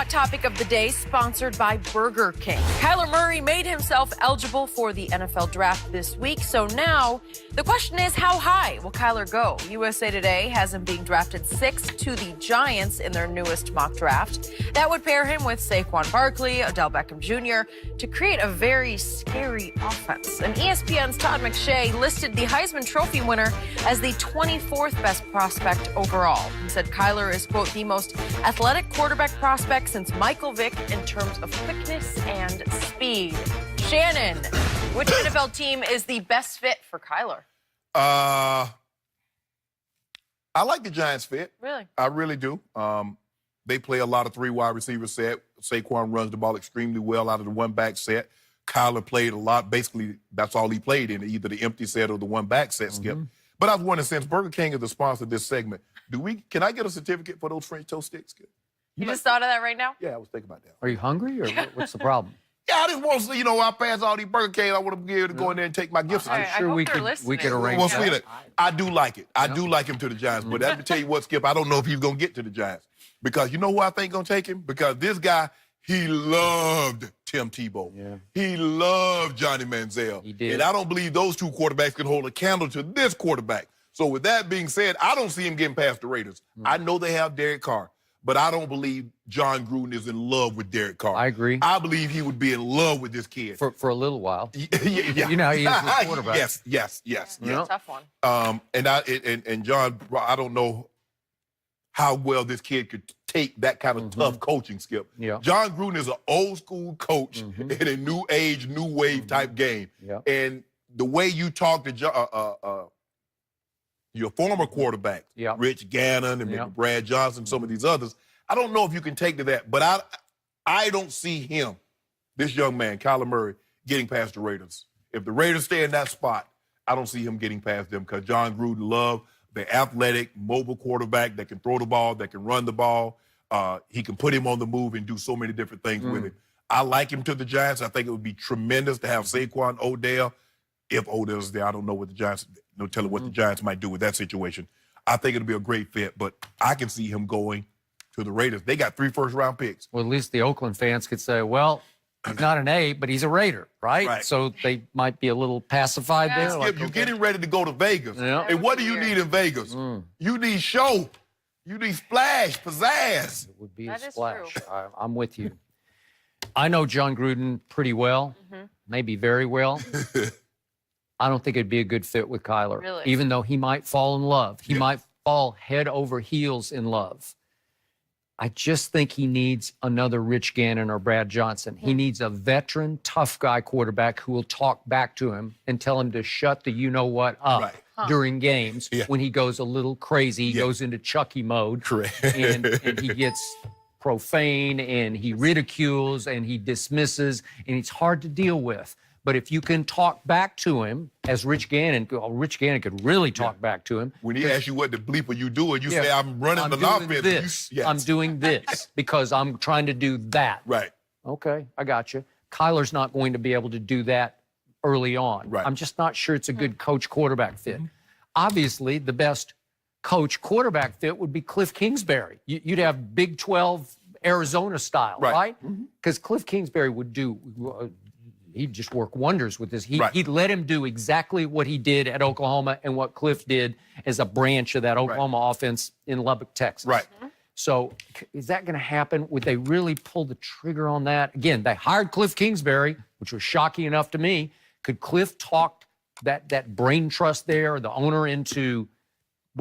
hot topic of the day, sponsored by Burger King. Kyler Murray made himself eligible for the NFL draft this week, so now the question is, how high will Kyler go? USA Today has him being drafted 6th to the Giants in their newest mock draft. That would pair him with Saquon Barkley, Odell Beckham Jr. to create a very scary offense. And ESPN's Todd McShay listed the Heisman Trophy winner as the 24th best prospect overall. He said Kyler is, quote, the most athletic quarterback prospect since Michael Vick in terms of quickness and speed. Shannon, which NFL team is the best fit for Kyler? I like the Giants fit. Really? I really do. They play a lot of 3 wide receiver set. Saquon runs the ball extremely well out of the 1-back set. Kyler played a lot. Basically, that's all he played in, either the empty set or the 1-back set, Skip. But I was wondering, since Burger King is the sponsor of this segment, can I get a certificate for those French toast sticks, Skip? You just thought of that right now? Yeah, I was thinking about that. Are you hungry, or what's the problem? Yeah, I just want to, I pass all these Burger King. I want to be able to go in there and take my gifts. I'm sure we could arrange well, that. I do like it. I do like him to the Giants. But let me tell you what, Skip, I don't know if he's going to get to the Giants. Because you know who I think going to take him? Because this guy, he loved Tim Tebow. Yeah. He loved Johnny Manziel. He did. And I don't believe those 2 quarterbacks can hold a candle to this quarterback. So with that being said, I don't see him getting past the Raiders. I know they have Derek Carr. But I don't believe John Gruden is in love with Derek Carr. I agree. I believe he would be in love with this kid. For a little while. Yeah. You know, he is a quarterback. Yes. It's a tough one. And John, I don't know how well this kid could take that kind of tough coaching, Skip. Yeah. John Gruden is an old school coach in a new age, new wave type game. Yeah. And the way you talk to your former quarterback, Rich Gannon and maybe Brad Johnson, some of these others, I don't know if you can take to that. But I don't see him, this young man, Kyler Murray, getting past the Raiders. If the Raiders stay in that spot, I don't see him getting past them because John Gruden loved the athletic, mobile quarterback that can throw the ball, that can run the ball. He can put him on the move and do so many different things with him. I like him to the Giants. I think it would be tremendous to have Saquon, Odell. If Odell's there, I don't know what the Giants, no telling what the Giants might do with that situation. I think it'll be a great fit, but I can see him going to the Raiders. They got 3 first-round picks. Well, at least the Oakland fans could say, well, he's not an A, but he's a Raider, right? So they might be a little pacified there. Skip, Like, you're getting ready to go to Vegas. Yeah. And what do you need in Vegas? You need show. You need splash, pizzazz. It would be That a is splash. true. I'm with you. I know John Gruden pretty well, maybe very well. I don't think it'd be a good fit with Kyler. Really? Even though he might fall in love. He might fall head over heels in love. I just think he needs another Rich Gannon or Brad Johnson. He needs a veteran, tough guy quarterback who will talk back to him and tell him to shut the you-know-what up during games when he goes a little crazy. He goes into Chucky mode. Correct. And he gets profane and he ridicules and he dismisses and it's hard to deal with. But if you can talk back to him, as Rich Gannon could really talk back to him. When he asks you what the bleep are you doing, you say, I'm running the offense. I'm doing this because I'm trying to do that. Right. Okay, I got you. Kyler's not going to be able to do that early on. Right. I'm just not sure it's a good coach-quarterback fit. Obviously, the best coach-quarterback fit would be Cliff Kingsbury. You'd have Big 12 Arizona style, right? Because Cliff Kingsbury would do... he'd just work wonders with this. He'd let him do exactly what he did at Oklahoma and what Cliff did as a branch of that Oklahoma offense in Lubbock, Texas. Right. So is that going to happen? Would they really pull the trigger on that? Again, they hired Cliff Kingsbury, which was shocking enough to me. Could Cliff talk that brain trust there, the owner, into,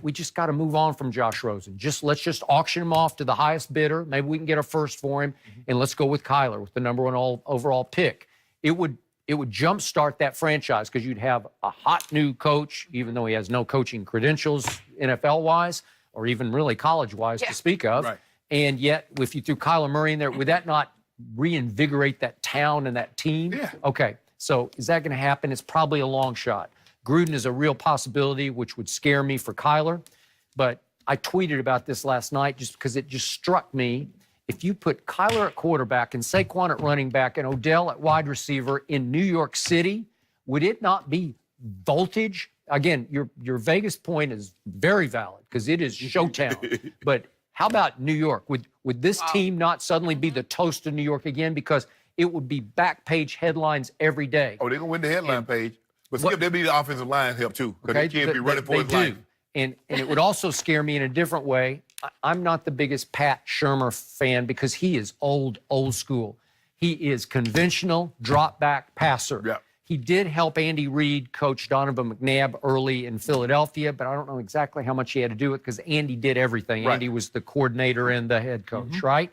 we just got to move on from Josh Rosen. Let's just auction him off to the highest bidder. Maybe we can get a first for him, and let's go with Kyler with the #1 overall pick. It would jumpstart that franchise because you'd have a hot new coach, even though he has no coaching credentials NFL-wise or even really college-wise to speak of. Right. And yet, if you threw Kyler Murray in there, would that not reinvigorate that town and that team? Yeah. Okay, so is that going to happen? It's probably a long shot. Gruden is a real possibility, which would scare me for Kyler. But I tweeted about this last night just because it just struck me. If you put Kyler at quarterback and Saquon at running back and Odell at wide receiver in New York City, would it not be voltage? Again, your Vegas point is very valid because it is Showtown. But How about New York? Would this team not suddenly be the toast of New York again? Because it would be back page headlines every day. Oh, they're going to win the headline page. But Skip, they'll be the offensive line help too. Because Okay, they can't be running for his do. life. And it would also scare me in a different way. I'm not the biggest Pat Shurmur fan because he is old school. He is conventional, drop back passer. Yeah. He did help Andy Reid coach Donovan McNabb early in Philadelphia, but I don't know exactly how much he had to do with it because Andy did everything. Right. Andy was the coordinator and the head coach, right?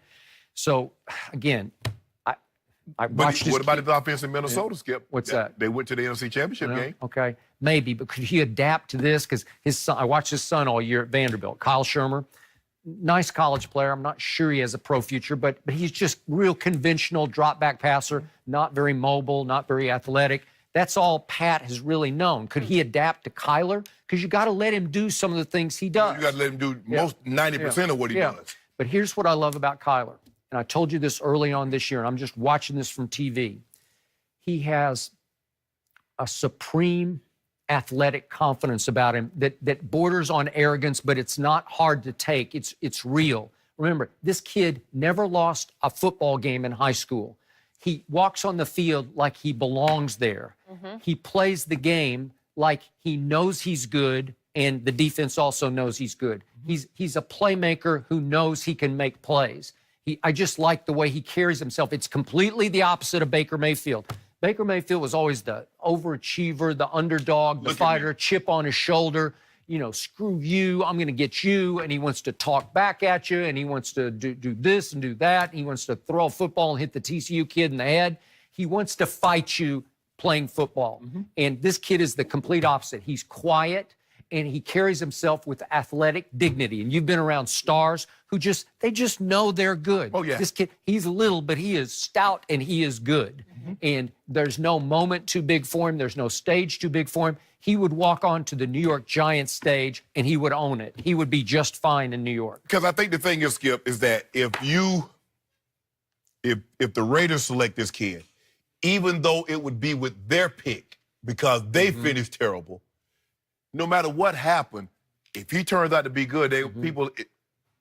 So, again, I watched But what about the offense in Minnesota, Skip? What's that? They went to the NFC Championship game. Okay, maybe, but could he adapt to this? Because his son, I watched his son all year at Vanderbilt, Kyle Shurmur. Nice college player. I'm not sure he has a pro future, but he's just real conventional drop back passer, not very mobile, not very athletic. That's all Pat has really known. Could he adapt to Kyler? Because you got to let him do some of the things he does. You got to let him do most 90% of what he does. But here's what I love about Kyler. And I told you this early on this year, and I'm just watching this from TV. He has a supreme athletic confidence about him that borders on arrogance, but it's not hard to take. It's real. Remember, this kid never lost a football game in high school. He walks on the field like he belongs there. He plays the game like he knows he's good, and the defense also knows he's good. He's a playmaker who knows he can make plays. I just like the way he carries himself. It's completely the opposite of Baker Mayfield. Baker Mayfield was always the overachiever, the underdog, the fighter, chip on his shoulder. You know, screw you, I'm going to get you. And he wants to talk back at you, and he wants to do this and do that. He wants to throw a football and hit the TCU kid in the head. He wants to fight you playing football. And this kid is the complete opposite. He's quiet, and he carries himself with athletic dignity. And you've been around stars who they just know they're good. Oh, yeah. This kid, he's little, but he is stout and he is good. And there's no moment too big for him. There's no stage too big for him. He would walk onto the New York Giants stage and he would own it. He would be just fine in New York. Because I think the thing is, Skip, is that if the Raiders select this kid, even though it would be with their pick because they finished terrible, no matter what happened, if he turns out to be good, people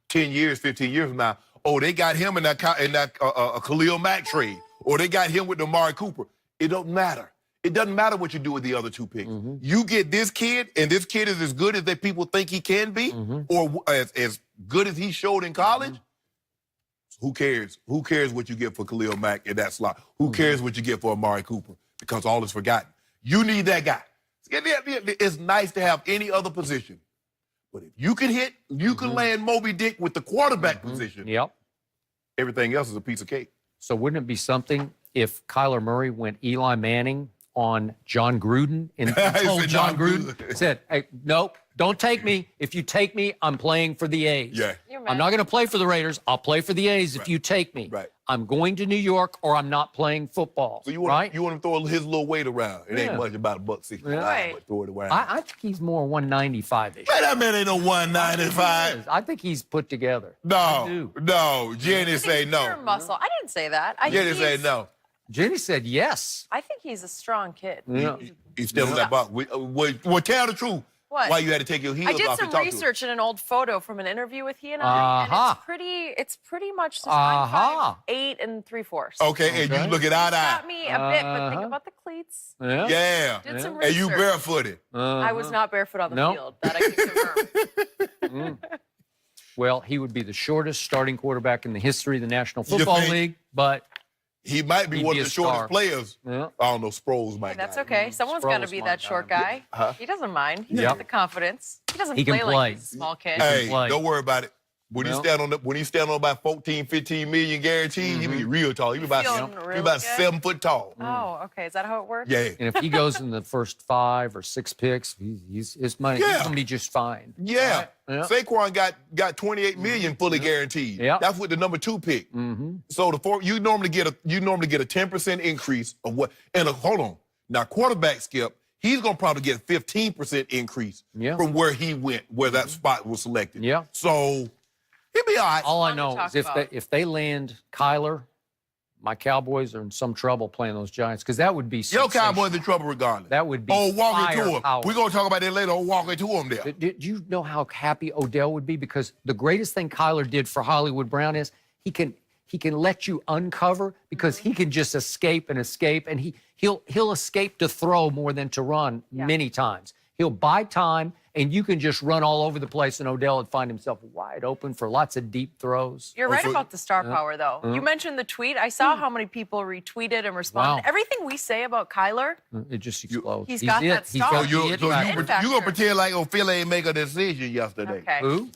10 years, 15 years from now, oh, they got him in that Khalil Mack trade, or they got him with Amari Cooper. It don't matter. It doesn't matter what you do with the other two picks. You get this kid, and this kid is as good as people think he can be, or as good as he showed in college. Who cares? Who cares what you get for Khalil Mack in that slot? Who cares what you get for Amari Cooper? Because all is forgotten. You need that guy. It's nice to have any other position. But if you can hit, you can land Moby Dick with the quarterback position. Yep. Everything else is a piece of cake. So wouldn't it be something if Kyler Murray went Eli Manning on John Gruden and told John Gruden, said, hey, nope, don't take me. If you take me, I'm playing for the A's. Yeah. I'm not going to play for the Raiders. I'll play for the A's if you take me. Right. I'm going to New York or I'm not playing football. So you want to throw his little weight around. It ain't much about $1.65, but throw it around. I think he's more 195-ish. Man, that man ain't no 195. I think he's put together. No. Jenny say no. Pure muscle. I didn't say that. Jenny say no. Jenny said yes. I think he's a strong kid. Yeah. He's still in that box. Well, tell the truth. What? Why you had to take your heels I did off some and talk research in an old photo from an interview with he and I, and it's pretty much just I'm 5'8" and 3/4. Okay, and you look at eye to eye. Got me a bit, but think about the cleats. Yeah. Did some And you research. barefooted. I was not barefoot on the field. That I can confirm. Well, he would be the shortest starting quarterback in the history of the National Football League, but he might be one of the shortest players. Yeah. I don't know, Sproles might. That's okay. Someone's got to be that short guy. He doesn't mind. He's got the confidence. He doesn't play like he's a small kid. Hey, don't worry about it. When he stand on about 14, 15 million guaranteed, he be real tall. He be about 7 foot tall. Oh, okay. Is that how it works? Yeah. And if he goes in the first 5 or 6 picks, his money he's gonna be just fine. Yeah. Right? Saquon got 28 million fully guaranteed. Yeah. That's with the number 2 pick. So you normally get a 10% increase of what. And hold on, now quarterback Skip, he's gonna probably get a 15% increase from where he went, where that spot was selected. Yeah. So he'll be all right. All I know is if they land Kyler my Cowboys are in some trouble playing those Giants because that would be Your sensational. Cowboys in trouble regardless. That would be walking to him. firepower. We're going to talk about that later. Walking to him there. Do you know how happy Odell would be? Because the greatest thing Kyler did for Hollywood Brown is he can let you uncover because he can just escape, and he'll escape to throw more than to run many times. He'll buy time, and you can just run all over the place, and Odell would find himself wide open for lots of deep throws. You're right about the star power, though. You mentioned the tweet. I saw how many people retweeted and responded. Wow. Everything we say about Kyler, It just explodes. He's got that star. got So the it you're factor. going to pretend like Philly ain't make a decision yesterday. Okay. Who?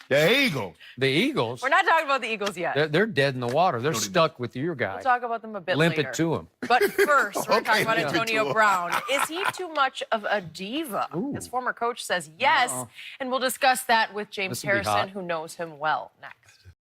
The Eagles. The Eagles. We're not talking about the Eagles yet. They're dead in the water. They're stuck with your guy. We'll talk about them a bit Limp later. it to him. But first, we're talking about limp it to Antonio him. Brown. Is he too much of a diva? His former coach says yes, and we'll discuss that with James This will be Harrison, hot. who knows him well, next.